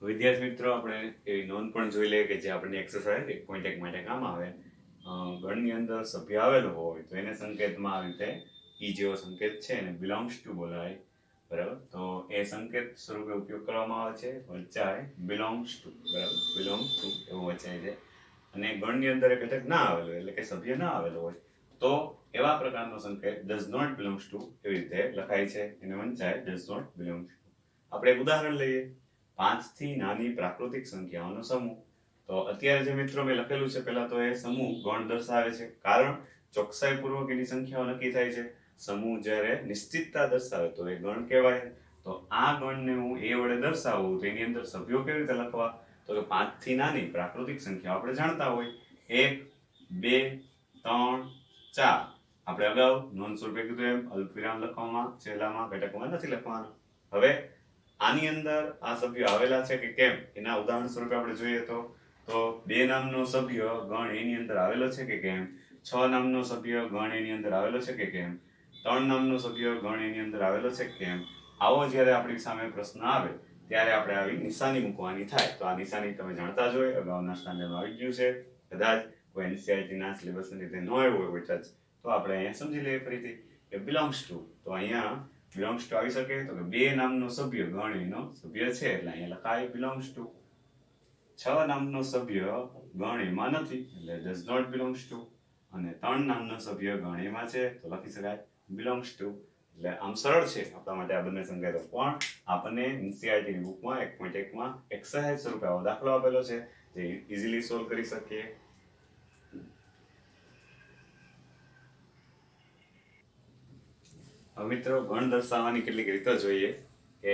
વિદ્યાર્થી મિત્રો, આપણે એવી નોંધ પણ જોઈ લઈએ કે જે આપણને એક્સરસાઇઝ 1.1 માટે કામ આવે. ગણની અંદર સભ્ય આવેલો હોય તો એને સંકેતમાં આ રીતે ઈ જેવો સંકેત છે એને બિલોંગ્સ ટુ બોલાય. બરાબર, તો એ સંકેત સ્વરૂપે ઉપયોગ કરવામાં આવે છે. વંચાય બિલોંગ્સ ટુ. બરાબર, બિલોંગ ટુ એવું વંચાય છે. અને ગણની અંદર એક ઘટક ના આવેલો એટલે કે સભ્ય ના આવેલો હોય તો એવા પ્રકારનો સંકેત ડઝ નોટ બિલોંગ્સ ટુ એવી રીતે લખાય છે. એને વંચાય ડઝ નોટ બિલોંગ્સ ટુ. આપણે એક ઉદાહરણ લઈએ. 5 થી નાની પ્રાકૃતિક સંખ્યાઓનો સમૂહ. તો અત્યારે જે મિત્રો મેં લખેલું છે પહેલા તો એ સમૂહ ગણ દર્શાવે છે, કારણ ચોકસાઈપૂર્વક એની સંખ્યાઓ નક્કી થાય છે. સમૂહ જ્યારે નિશ્ચિતતા દર્શાવે તો એ ગણ કહેવાય. તો આ ગણને હું એ વડે દર્શાવું તો એની અંદર સભ્યો કેવી રીતે લખવા? તો કે 5 થી નાની પ્રાકૃતિક સંખ્યાઓ આપણે જાણતા હોય 1, 2, 3, 4. આપણે અગાઉ નોંધ સ્વરૂપે કીધું એમ અલ્પવિરામ લખવામાં છેલ્લામાં ઘટકમાં નથી લખવાનું. હવે આની અંદર આ સભ્યો આવેલા છે કે કેમ એના ઉદાહરણ સ્વરૂપે આપણે જોઈએ તો 2 નામનો સભ્ય ગણ એની અંદર આવેલો છે કે કેમ, 6 નામનો સભ્ય ગણ એની અંદર આવેલો છે કે કેમ, 3 નામનો સભ્ય ગણ એની અંદર આવેલો છે કે કેમ. આવો જ્યારે આપણી સામે પ્રશ્ન આવે ત્યારે આપણે આવી નિશાની મૂકવાની થાય. તો આ નિશાની તમે જાણતા જ હોય, અગાઉના સ્ટાન્ડર્ડમાં આવી ગયું છે. કદાચ કોઈ એનસીઆરટીના સિલેબસની રીતે ન આવ્યું હોય કોઈ ટચ તો આપણે અહીંયા સમજી લઈએ ફરીથી કે બિલોંગ્સ ટુ. તો અહીંયા બિલોંગ્સ ટુ આવી શકે તો કે 2 નામનો સભ્ય ગણ એનો સભ્ય છે એટલે અહીંયા લખાય બિલોંગ્સ ટુ. 6 નામનો સભ્ય ગણ એમાં નથી એટલે ડઝ નોટ બિલોંગ્સ ટુ. અને 3 નામનો સભ્ય ગણ એમાં છે તો લખી શકાય બિલોંગ્સ ટુ. એટલે આમ સરળ છે આપણા માટે આ બંને સંકેતો, પણ આપણને એનસીઆરટી ની બુકમાં 1.1 માં એક્સરસાઇઝ સ્વરૂપે આવો દાખલો આપેલો છે જે ઇઝીલી સોલ્વ કરી શકીએ. હવે મિત્રો, ગણ દર્શાવવાની કેટલીક રીતો જોઈએ કે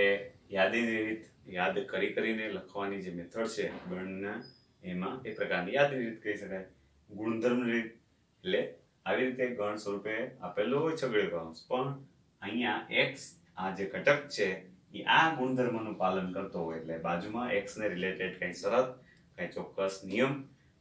યાદીની રીત, યાદ કરી કરીને લખવાની જે મેથડ છે ગણના, એમાં એ પ્રકારની યાદની રીત કહી શકાય. ગુણધર્મ રીત એટલે આવી રીતે ગણ સ્વરૂપે આપેલું હોય છગડીયો કૌંસ, પણ અહીંયા x આ જે ઘટક છે એ આ ગુણધર્મનું પાલન કરતો હોય એટલે બાજુમાં x ને રિલેટેડ કઈ શરત, કઈ ચોક્કસ નિયમ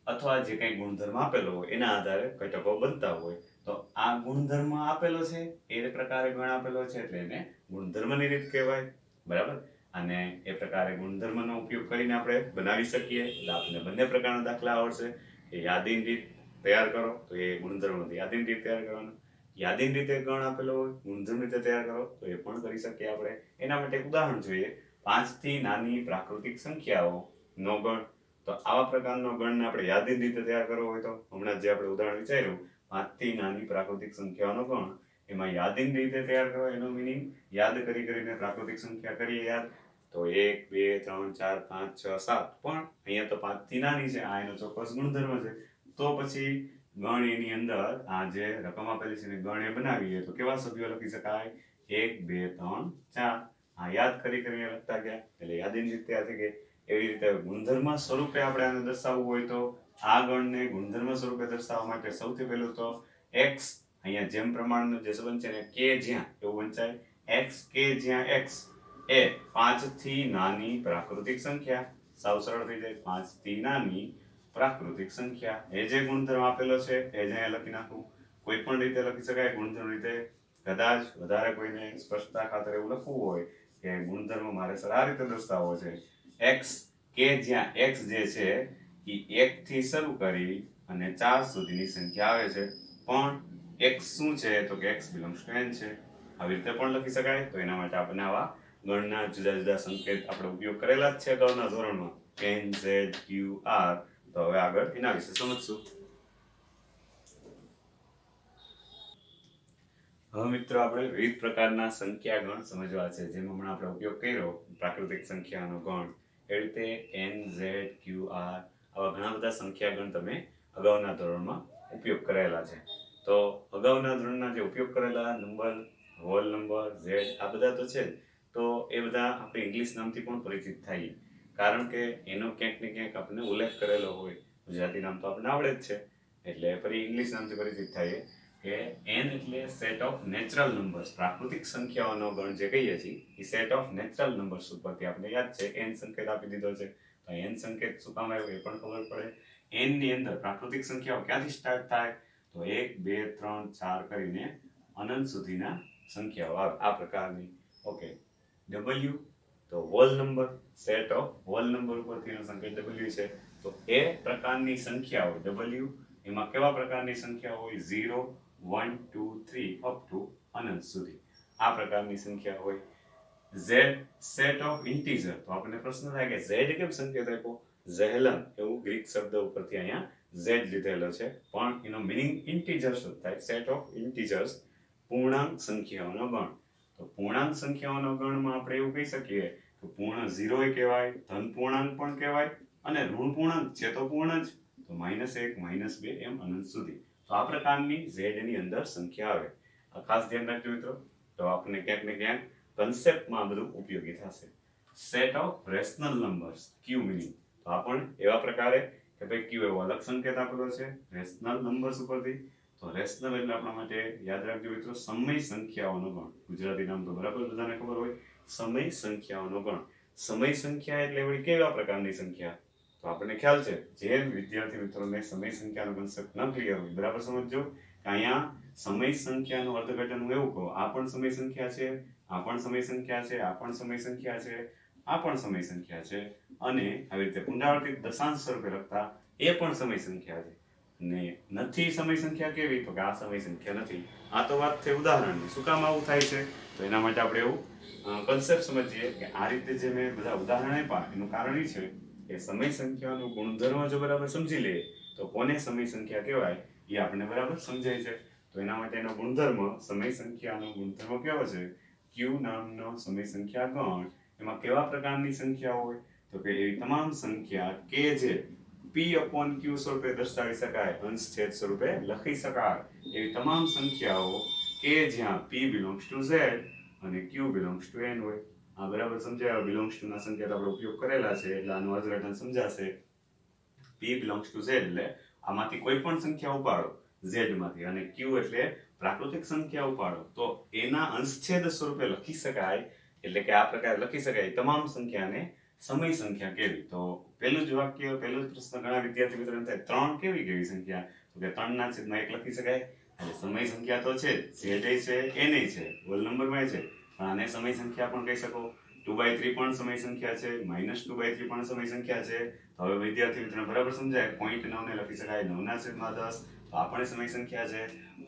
અથવા જે કઈ ગુણધર્મ આપેલો હોય એના આધારે ઘટકો બનતા હોય. તો આ ગુણધર્મ આપેલો છે એ પ્રકારે ગણ આપેલો છે એટલે એને ગુણધર્મની રીત કહેવાય. બરાબર, અને એ પ્રકારે ગુણધર્મનો ઉપયોગ કરીને આપણે બનાવી શકીએ. એટલે આપણને બંને પ્રકારના દાખલા આવડશે કે યાદીની રીત તૈયાર કરો તો એ ગુણધર્મ યાદીની રીત તૈયાર કરવાનું, યાદીની રીતે ગણ આપેલો હોય ગુણધર્મ રીતે તૈયાર કરો તો એ પણ કરી શકીએ આપણે. એના માટે એક ઉદાહરણ જોઈએ. 5 થી નાની પ્રાકૃતિક સંખ્યાઓ નો ગણ. તો આવા પ્રકારનો ગણને આપણે યાદીની રીતે તૈયાર કરવો હોય તો હમણાં જે આપણે ઉદાહરણ વિચાર્યું 5 થી નાની પ્રાકૃતિક સંખ્યાઓનો ગણ, એમાં યાદીની રીતે તૈયાર કરો એનો મીનિંગ યાદ કરી કરીને પ્રાકૃતિક સંખ્યા કરીએ યાદ તો 1, 2, 3, 4, 5, 6, 7. પણ અહીંયા તો 5 થી નાની છે, આ એનો ચોક્કસ ગુણધર્મ છે. તો પછી ગણ એની અંદર આ જે રકમ આપેલી છે ગણ એ બનાવીએ તો કેવા સભ્યો લખી શકાય? 1, 2, 3, 4. આ યાદ કરી કરીને લખતા ગયા એટલે યાદીની રીતે આ થઈ ગઈ. એવી રીતે ગુણધર્મ સ્વરૂપે આપણે આને દર્શાવવું હોય તો આ ગણને ગુણધર્મ સ્વરૂપે દર્શાવવા માટે સૌથી પહેલું તો x, અહીંયા જેમ પ્રમાણનો જે સંબંધ છે ને કે જ્યાં એવું વંચાય. x કે જ્યાં x એ 5 થી નાની પ્રાકૃતિક સંખ્યા. સાવ સરળ થઈ જાય. 5 થી નાની પ્રાકૃતિક સંખ્યા એ જે ગુણધર્મ આપેલો છે એ જ અહીંયા લખી નાખું. કોઈ પણ રીતે લખી શકાય ગુણધર્મ રીતે. કદાચ વધારે કોઈને સ્પષ્ટતા ખાતર એવું લખવું હોય કે ગુણધર્મ મારે સર આ રીતે દર્શાવવો છે. x કે જ્યાં x જે છે એ 1 થી શરૂ કરી અને 4 સુધીની સંખ્યા આવે છે, પણ x શું છે તો કે x belongs to n છે. આવી રીતે પણ લખી શકાય. તો એના માટે આપણે આવા ગણના જુદા જુદા સંકેત આપણે ઉપયોગ કરેલા જ છે અગાઉના ધોરણમાં n, z, q, r. તો હવે આગળ એના વિશે સમજશું. હવે મિત્રો, આપણે વિવિધ પ્રકારના સંખ્યા ગણ સમજવા છે. જેમ હમણાં આપણે ઉપયોગ કર્યો પ્રાકૃતિક સંખ્યાનો ગણ, એ રીતે n, z, q, r આવા ઘણા બધા સંખ્યા ગણ તમે અગાઉના ધોરણમાં ઉપયોગ કરેલા છે. તો અગાઉના ધોરણના જે ઉપયોગ કરેલા નંબર, હોલ નંબર, z આ બધા તો છે જ. તો એ બધા આપણે ઇંગ્લિશ નામથી પણ પરિચિત થઈએ, કારણ કે એનો ક્યાંક ને ક્યાંક આપણે ઉલ્લેખ કરેલો હોય. ગુજરાતી નામ તો આપણને આવડે જ છે એટલે ફરી ઇંગ્લિશ નામથી પરિચિત થઈએ કે n એટલે સેટ ઓફ નેચરલ નંબર્સ. પ્રાકૃતિક સંખ્યાઓનો ગણ જે કહીએ છીએ એ સેટ ઓફ નેચરલ નંબર્સ ઉપરથી આપણે યાદ છે n સંકેત આપી દીધો છે. તો n સંકેત શું કામ આવ્યો એ પણ ખબર પડે. n ની અંદર પ્રાકૃતિક સંખ્યાઓ ક્યાંથી સ્ટાર્ટ થાય તો 1, 2, 3, 4 કરીને અનંત સુધીના સંખ્યાઓ આવે આ પ્રકારની. ઓકે, w તો whole number, set of whole number ઉપરથી એનો સંકેત w છે. તો એ પ્રકારની સંખ્યાઓ w એમાં કેવા પ્રકારની સંખ્યા હોય 0 1 2 3 અપ ટુ અનંત સુધી આ પ્રકારની સંખ્યા હોય. z સેટ ઓફ ઇન્ટીજર, તો આપણને પ્રશ્ન થાય કે z કેમ સંકેત આપ્યો? ઝેહલન એવું ગ્રીક શબ્દ ઉપરથી અહીંયા z લીધેલો છે, પણ એનો મીનિંગ ઇન્ટીજર્સ થાય. સેટ ઓફ ઇન્ટીજર્સ, પૂર્ણાંક સંખ્યાઓનો ગણ. તો પૂર્ણાંક સંખ્યાઓનો ગણમાં આપણે એવું કહી શકીએ કે પૂર્ણ 0 કહેવાય, ધન પૂર્ણાંક પણ કહેવાય અને ઋણ પૂર્ણાંક છે તો પૂર્ણ જ, તો -1 -2 એમ અનંત સુધી. તો આ પ્રકારની z ની અંદર સંખ્યા આવે. આ ખાસ ધ્યાન રાખજો મિત્રો, તો આપણે ક્યાંક ને ક્યાંક કન્સેપ્ટમાં બધું ઉપયોગી થશે. Set of rational numbers, Q meaning, તો આ પણ એવા પ્રકારે કે ભાઈ ક્યુ એવો અલગ સંકેત આપેલો છે રેશનલ નંબર્સ ઉપરથી. તો રેશનલ એટલે આપણા માટે યાદ રાખજો મિત્રો સમય સંખ્યાઓનો ગણ. ગુજરાતી નામ તો બરાબર બધાને ખબર હોય, સમય સંખ્યાઓનો ગણ. સમય સંખ્યા એટલે વળી કેવા પ્રકારની સંખ્યા? તો આપણને ખ્યાલ છે, જે વિદ્યાર્થી મિત્રોને સમય સંખ્યાનો કોન્સેપ્ટ ન ક્લિયર હોય બરાબર સમજજો કે અહીંયા સમય સંખ્યાનું અર્થઘટન હું એવું કહું, આ પણ સમય સંખ્યા છે, આ પણ સમય સંખ્યા છે, આ પણ સમય સંખ્યા છે, આ પણ સમય સંખ્યા છે, અને આવી રીતે પુનરાવર્તિત દશાંશ સ્વરૂપે લખતા એ પણ સમય સંખ્યા છે. ને નથી સમય સંખ્યા કેવી? તો કે આ સમય સંખ્યા નથી. આ તો વાત થઈ ઉદાહરણની. શું કામ આવું થાય છે? તો એના માટે આપણે એવું કન્સેપ્ટ સમજીએ કે આ રીતે જે મેં બધા ઉદાહરણ આપ્યા એનું કારણ એ છે કે સમય સંખ્યાનો ગુણધર્મ જો બરાબર સમજી લઈએ તો કોને સમય સંખ્યા કહેવાય એ આપણને બરાબર સમજાય છે. તો એના માટેનો ગુણધર્મ, સમય સંખ્યાનો ગુણધર્મ કેવો છે? ક્યુ નામનો સમય સંખ્યા ગણ. એમાં કેવા પ્રકારની સંખ્યા હોય? તો કે એવી તમામ સંખ્યા કે જે p/q સ્વરૂપે દર્શાવી શકાય, અંશ છેદ સ્વરૂપે લખી શકાય એવી તમામ સંખ્યાઓ કે જ્યાં p belongs to z અને q belongs to n હોય. આ બરાબર સમજાય? belongs to ના સંકેત આપણે ઉપયોગ કરેલા છે એટલે આનું અર્થઘટન સમજાશે. p belongs to z એટલે આમાંથી કોઈ પણ સંખ્યા ઉપાડો z માંથી, અને q એટલે પ્રાકૃતિક સંખ્યા ઉપાડો તો એના અંશછેદ સ્વરૂપે લખી શકાય, એટલે કે આ પ્રકારે લખી શકાય તમામ સંખ્યાને સમય સંખ્યા કેવી. તો પહેલું જ વાક્ય, પહેલો જ પ્રશ્ન ઘણા વિદ્યાર્થી મિત્રોને થાય, 3 કેવી સંખ્યા? તો કે 3 ના છેદમાં 1 લખી શકાય. એટલે સમય સંખ્યા તો છે જ, z છે n છે, હોલ નંબરમાં છે, પણ આને સમય સંખ્યા પણ કહી શકો. 2/3 પણ સમય સંખ્યા છે, -2/3 પણ સમય સંખ્યા છે. તો હવે વિદ્યાર્થી મિત્રોને બરાબર સમજાય. 0.9 ને લખી શકાય 9/10, તો આ પણ સમય સંખ્યા છે.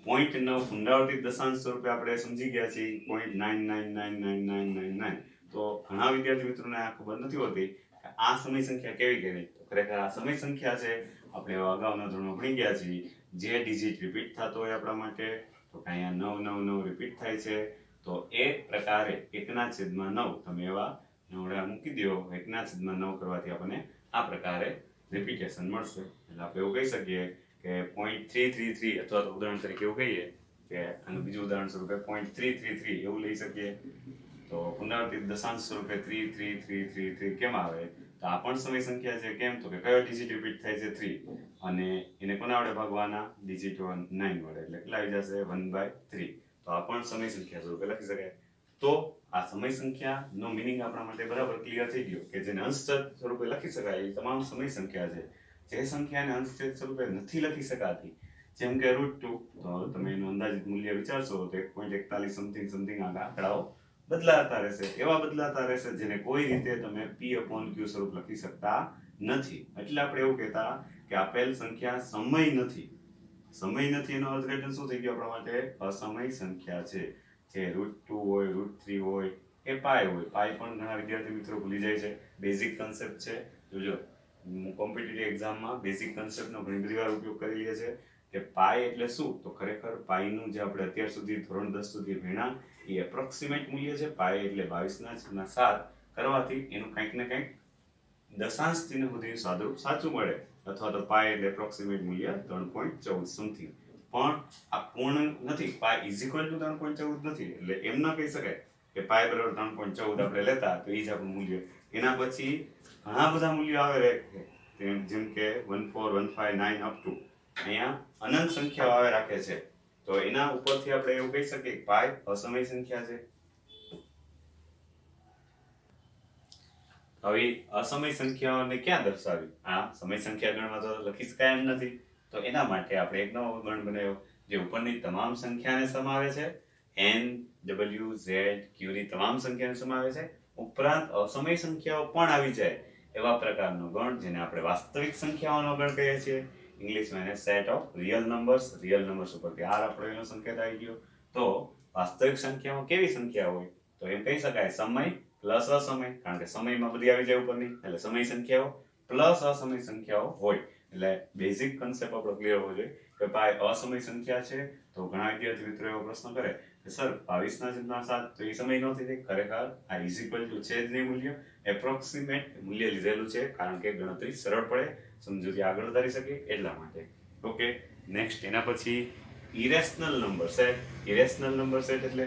0.9 પુનરાવર્તિત દશાંશ સ્વરૂપે આપણે સમજી ગયા છીએ 0.999999. તો ઘણા વિદ્યાર્થી મિત્રોને આ ખબર નથી હોતી કે આ સમય સંખ્યા કેવી. તો ખરેખર આ સમય સંખ્યા છે. આપણે અગાઉના ધોરણમાં ભણી ગયા છીએ. જે ડિજિટ રિપીટ થતો હોય આપણા માટે, તો કે અહીંયા 999 રિપીટ થાય છે, તો એ પ્રકારે 1/9 તમે એવા નવડા મૂકી દો. 1/9 કરવાથી આપણને આ પ્રકારે રિપીટેશન મળશે. એટલે આપણે એવું કહી શકીએ કે 0.333, અથવા તો ઉદાહરણ તરીકે એવું કહીએ કે આનું બીજું ઉદાહરણ સ્વરૂપે 0.333 એવું લઈ શકીએ. તો પુનરાવર્તિત દશાંશ સ્વરૂપે 33333 કેમ આવે? તો આ પણ સમય સંખ્યા છે. કેમ? તો કે કયો ડિજિટ રિપીટ થાય છે? 3, અને એને કોના વડે ભાગવાના? ડિજિટ 9 વડે, એટલે કેટલા આવી જશે? 1/3. તો આ પણ સમય સંખ્યા સ્વરૂપે લખી શકાય. તો આ સમય સંખ્યાનો મીનિંગ આપણા માટે બરાબર ક્લિયર થઈ ગયો કે જેને અંશછેદ સ્વરૂપે લખી શકાય એ તમામ સમય સંખ્યા છે. જે સંખ્યાને અંશછેદ સ્વરૂપે નથી લખી શકાતી, જેમ કે √2, તો તમે એનું અંદાજિત મૂલ્ય વિચારશો તો 1.41 સમથિંગ આંકડાઓ બદલાતા રહેશે. એવા બદલાતા રહેશે જેને કોઈ રીતે તમે p/q સ્વરૂપ લખી શકતા નથી. એટલે આપણે એવું કહેતા કે આપેલ સંખ્યા સમય નથી. સમય નથી એનો અર્થઘટન શું થઈ ગયું આપણા માટે? અસમય સંખ્યા છે. જે √2 હોય, √3 હોય કે પાય હોય. પાય પણ ઘણા વિદ્યાર્થી મિત્રો ભૂલી જાય છે. બેઝિક કન્સેપ્ટ છે. જોજો, કોમ્પિટિટિવ એક્ઝામમાં બેઝિક કન્સેપ્ટનો ઘણી બધી વાર ઉપયોગ કરી લે છે કે પાય એટલે શું? તો ખરેખર પાયનું જે આપણે અત્યાર સુધી ધોરણ 10 સુધી ભણ્યા એ એપ્રોક્સિમેટ મૂલ્ય છે. પાય એટલે 22/7 કરવાથી એનું કંઈક ને કંઈક દશાંશથી સુધી સાચું મળે, અથવા તો પાય એટલે એપ્રોક્સિમેટ મૂલ્ય 3.14 સમથિંગ. પણ આ પૂર્ણ નથી. પાય ઇઝ ઇક્વલ ટુ 3.14 નથી. એટલે એમ ના કહી શકાય કે પાય બરાબર 3.14 આપણે લેતા તો એ જ આપણું મૂલ્ય. એના પછી ઘણા બધા મૂલ્યો આવે જેમ કે 14159 અપ ટુ અહીંયા અનંત સંખ્યાઓ આવે રાખે છે. તો એના ઉપરથી આપણે એવું કહી શકીએ કે પાય અસમય સંખ્યા છે. હવે અસમય સંખ્યાઓને ક્યાં દર્શાવી? આ સમય સંખ્યા ગણમાં તો લખી શકાય એમ નથી. તો એના માટે આપણે એક નવો ગણ બનાવ્યો જે ઉપરની તમામ સંખ્યાને સમાવે છે. n, w, z, q ની તમામ સંખ્યાને સમાવે છે. ઉપરાંત અસમય સંખ્યાઓ પણ આવી જાય એવા પ્રકારનો ગણ જેને આપણે વાસ્તવિક સંખ્યાઓનો ગણ કહીએ છીએ. ઇંગ્લિશમાં એને સેટ ઓફ રિયલ નંબર્સ ઉપરથી આર આપણો એનો સંકેત આવી ગયો. તો વાસ્તવિક સંખ્યામાં કેવી સંખ્યા હોય તો એમ કહી શકાય સમય પ્લસ અસમય, કારણ કે સમયમાં બધી આવી જાય ઉપરની, એટલે સમય સંખ્યાઓ પ્લસ અસમય સંખ્યાઓ હોય. એટલે બેઝિક કન્સેપ્ટ આપણો ક્લિયર હોવો જોઈએ કે ભાઈ અસમય સંખ્યા છે તો ઘણા વિદ્યાર્થી મિત્રો એવો પ્રશ્ન કરે કે સર 22/7 તો એ સમય નો થઈ જાય. ખરેખર આ ઇઝ ઇક્વલ ટુ છે જ નહીં મૂલ્ય, એપ્રોક્સિમેટ મૂલ્ય લીધેલું છે કારણ કે ગણતરી સરળ પડે, સમજૂતી આગળ વધારી શકે એટલા માટે. ઓકે, નેક્સ્ટ એના પછી irrational number set. Irrational number set એટલે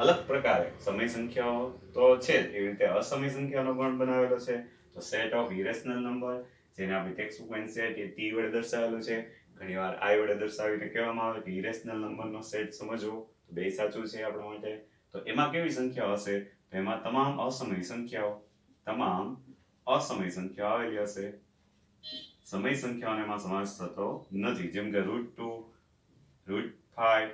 અલગ પ્રકારે સમય સંખ્યાઓ તો છે જ, એવી રીતે અસમય સંખ્યાનો ગણ બનાવેલો છે. તો સેટ ઓફ ઇરેશનલ નંબર, જેને આપણે ટેક્સ્ટ બુક સેટ એ ટી વડે દર્શાવેલું છે, ઘણીવાર આઈ વડે દર્શાવીને કહેવામાં આવે કે ઇરેશનલ નંબરનો સેટ સમજવો. તો બે સાચું છે આપણા માટે. તો એમાં કેવી સંખ્યાઓ હશે તો એમાં તમામ અસમય સંખ્યાઓ આવેલી હશે. સમય સંખ્યાઓનો એમાં સમાવેશ થતો નથી, જેમ કે √2, √5,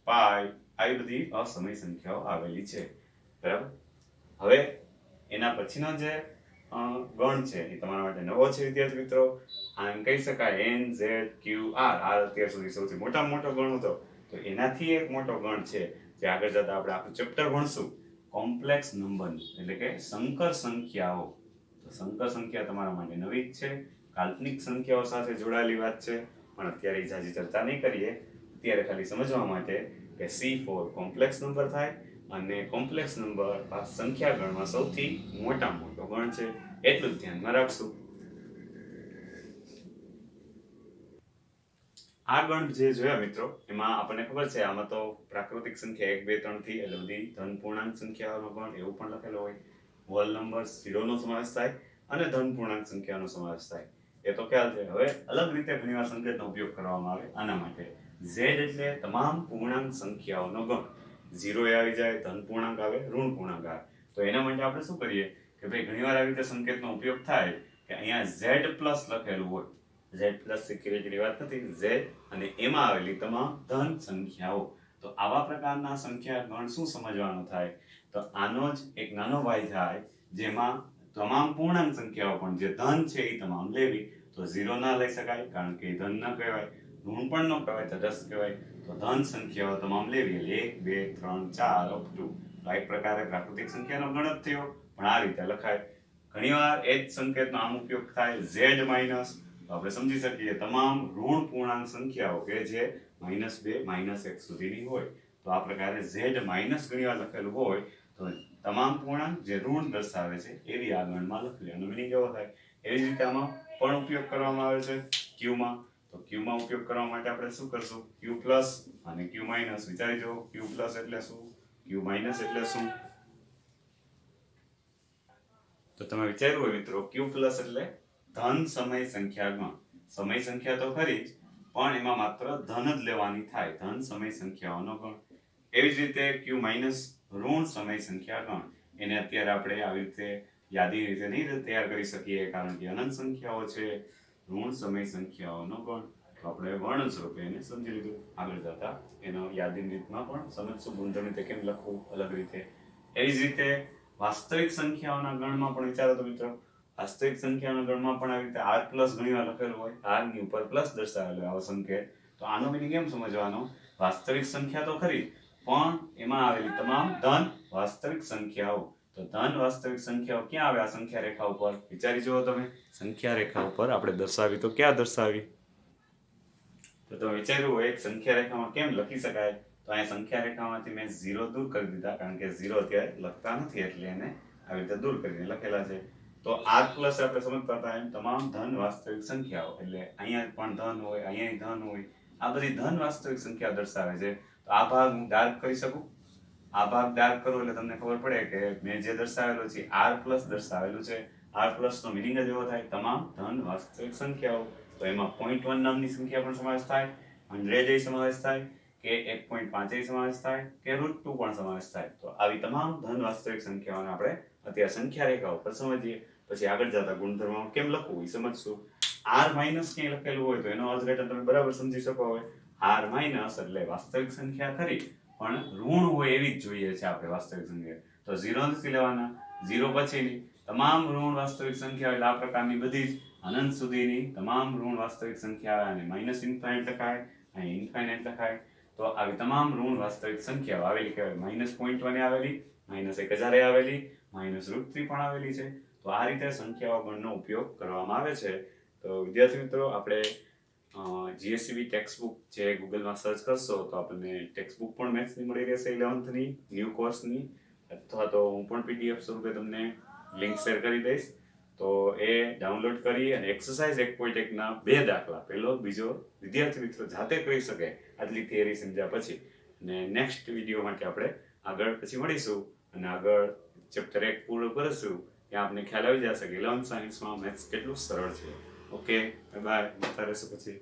પાઈ, આવી બધી અસમય સંખ્યાઓ આવેલી છે. બરાબર. હવે એના પછીનો જે ગણ છે એ તમારા માટે નવો છે વિદ્યાર્થી મિત્રો. આમ કહી શકાય n z q r. આ અત્યાર સુધી સૌથી મોટામાં મોટો ગણ હતો. તો એનાથી એક મોટો ગણ છે જે આગળ જતા આપણે આખું ચેપ્ટર ભણશું, કોમ્પ્લેક્સ નંબર, એટલે કે સંકર સંખ્યાઓ. તો સંકર સંખ્યા તમારા માટે નવી જ છે, કાલ્પનિક સંખ્યાઓ સાથે જોડાયેલી વાત છે, પણ અત્યારે જાજી ચર્ચા નહીં કરીએ. અત્યારે ખાલી સમજવા માટે કે C4 કોમ્પ્લેક્સ નંબર થાય અને કોમ્પ્લેક્સ નંબર સંખ્યા ગણમાં સૌથી મોટામાં મોટો ગણ છે, એટલું જ ધ્યાનમાં રાખશું. આ ગણ જે જોયા મિત્રો એમાં આપણને ખબર છે આમાં તો પ્રાકૃતિક સંખ્યા 1 2 3 થી એટલે બધી ધન પૂર્ણાંક સંખ્યાઓનો ગણ એવું પણ લખેલો હોય. હોલ નંબર 0 નો સમાવેશ થાય અને ધન પૂર્ણાંક સંખ્યાનો સમાવેશ થાય, એ તો ખ્યાલ છે. હવે અલગ રીતે ઘણીવાર સંકેતનો ઉપયોગ કરવામાં આવે આના માટે. z એટલે તમામ પૂર્ણાંક સંખ્યાઓનો ગણ. 0 એ આવી જાય, ધન પૂર્ણાંક આવે, ઋણ પૂર્ણાંક આવે. તો એના માટે આપણે શું કરીએ કે ભાઈ ઘણીવાર આવી રીતે સંકેતનો ઉપયોગ થાય કે અહીંયા z પ્લસ લખેલું હોય. z પ્લસ સિક્યુરિટીની વાત નથી, z અને એમાં આવેલી તમામ ધન સંખ્યાઓ. તો આવા પ્રકારના સંખ્યા ગણ શું સમજવાનો થાય તો આનો જ એક નાનો ભાઈ થાય જેમાં તમામ પૂર્ણાંક સંખ્યાઓ પણ જે ધન છે એ તમામ લેવી. તો 0 ના લઈ શકાય કારણ કે ધન ન કહેવાય, ઋણ પણ ન કહેવાય, તટસ્થ કહેવાય. તો ધન સંખ્યાઓ તમામ લેવી એટલે 1 2 3 4 અપ ટુ. તો એક પ્રકારે પ્રાકૃતિક સંખ્યાનો ગણ જ થયો, પણ આ રીતે લખાય. ઘણીવાર એ જ સંકેતનો આમ ઉપયોગ થાય z માઇનસ. તો આપણે સમજી શકીએ તમામ ઋણ પૂર્ણાંક સંખ્યાઓ કે જે -2 -1 સુધીની હોય. તો આ પ્રકારે z માઇનસ ઘણીવાર લખેલું હોય તો તમામ પૂર્ણાંક જે ઋણ દર્શાવે છે એવી આ ગણમાં લખી એનો મિનિંગ એવો થાય. એવી જ રીતે આમાં પણ ઉપયોગ કરવામાં આવે છે q માં. તો q માં ઉપયોગ કરવા માટે આપણે શું કરશું, q પ્લસ અને q માઇનસ. વિચારી જુઓ q પ્લસ એટલે શું, q માઇનસ એટલે શું. તો તમે વિચાર્યું હોય મિત્રો, q પ્લસ એટલે ધન સમય સંખ્યા ગણ. સમય સંખ્યા તો ખરી જ, પણ એમાં માત્ર ધન જ લેવાની થાય, ધન સમય સંખ્યાઓનો ગણ. એવી જ રીતે q માઇનસ ઋણ સમય સંખ્યા ગણ. એને અત્યારે આપણે આવી રીતે યાદી રીતે નહીં તૈયાર કરી શકીએ કારણ કે અનંત સંખ્યાઓ છે. ઋણ સમય સંખ્યાઓનો ગણ. તો આપણે વર્ણ સ્વરૂપે એને સમજી લીધું. આગળ જતા એનો યાદી રીતમાં પણ સમજશું, ગુણધર્મ રીતે કેમ લખવું અલગ રીતે. એવી જ રીતે વાસ્તવિક સંખ્યાઓના ગણમાં પણ વિચારો તો મિત્રો, વાસ્તવિક સંખ્યાના ગણમાં પણ આવી રીતે r પ્લસ ઘણીવાર લખેલું હોય, r ની ઉપર પ્લસ દર્શાવેલો હોય આવો સંકેત. તો આનો મિનિંગ એમ સમજવાનો, વાસ્તવિક સંખ્યા તો ખરી પણ એમાં આવેલી તમામ ધન વાસ્તવિક સંખ્યાઓ. તો ધન વાસ્તવિક સંખ્યાઓ ક્યાં આવે આ સંખ્યા રેખા ઉપર, વિચારી જુઓ તમે. સંખ્યા રેખા ઉપર આપણે દર્શાવી તો ક્યાં દર્શાવી, તો તમે વિચાર્યું હોય એક સંખ્યા રેખામાં કેમ લખી શકાય. તો અહીંયા સંખ્યા રેખામાંથી મેં 0 દૂર કરી દીધા કારણ કે 0 અત્યારે લખતા નથી એટલે એને આવી રીતે દૂર કરીને લખેલા છે. તો r પ્લસ આપણે સમજતા હતા એમ તમામ ધન વાસ્તવિક સંખ્યાઓ, એટલે અહીંયા પણ ધન હોય, અહીંયા ધન હોય, આ બધી ધન વાસ્તવિક સંખ્યા દર્શાવે છે. તો આ ભાગ હું ડાર્ક કરી શકું. આ ભાગ ડાર્ક કરું એટલે તમને ખબર પડે કે મેં જે દર્શાવેલું છે r પ્લસ દર્શાવેલું છે. r પ્લસ નો મિનિંગ જ એવો થાય તમામ ધન વાસ્તવિક સંખ્યાઓ. તો એમાં 0.1 નામની સંખ્યા પણ સમાવેશ થાય, 100 એ સમાવેશ થાય, કે 1.5 એ સમાવેશ થાય, કે √2 પણ સમાવેશ થાય. તો આવી તમામ ધન વાસ્તવિક સંખ્યાઓને આપણે અત્યારે સંખ્યા રેખા ઉપર સમજીએ. પછી આગળ જતા ગુણધર્મો કેમ લખવું એ સમજશું. r માઇનસ ક્યાંય લખેલું હોય તો એનો અર્થઘટન તમે બરાબર સમજી શકો. હવે r માઇનસ એટલે વાસ્તવિક સંખ્યા ખરી પણ ઋણ હોય એવી જ જોઈએ છે આપણે વાસ્તવિક સંખ્યા. તો તો 0 નથી લેવાના. 0 પછીની તમામ ઋણ વાસ્તવિક સંખ્યાઓ એટલે આ પ્રકારની બધી જ અનંત સુધીની તમામ ઋણ વાસ્તવિક સંખ્યા અને માઇનસ ઇન્ફાઇનાઇટ લખાય, અહીં ઇન્ફાઇનાઇટ લખાય. તો આવી તમામ ઋણ વાસ્તવિક સંખ્યાઓ આવેલી કહેવાય. -0.1 આવેલી, -1000 આવેલી, -√3 પણ આવેલી છે. તો આ રીતે સંખ્યાઓ ગણનો ઉપયોગ કરવામાં આવે છે. તો વિદ્યાર્થી મિત્રો, આપણે જીએસસીબી ટેક્સ્ટ બુક જે ગૂગલમાં સર્ચ કરશો તો આપણને ટેક્સ્ટ બુક પણ મેથ્સની મળી રહેશે 11thની ન્યૂ કોર્સની, અથવા તો હું પણ પીડીએફ સ્વરૂપે તમને લિંક શેર કરી દઈશ. તો એ ડાઉનલોડ કરી અને એક્સરસાઇઝ 1.1 ના 2 દાખલા, પહેલો બીજો, વિદ્યાર્થી મિત્રો જાતે કરી શકે આટલી થિયરી સમજ્યા પછી. અને નેક્સ્ટ વિડીયો માટે આપણે આગળ પછી મળીશું અને આગળ ચેપ્ટર 1 પૂરું કરીશું. ત્યાં આપણે ખ્યાલ આવી જશે કે 11th સાયન્સમાં મેથ્સ કેટલું સરળ છે. ઓકે, બાય, મળતા રહેશું પછી.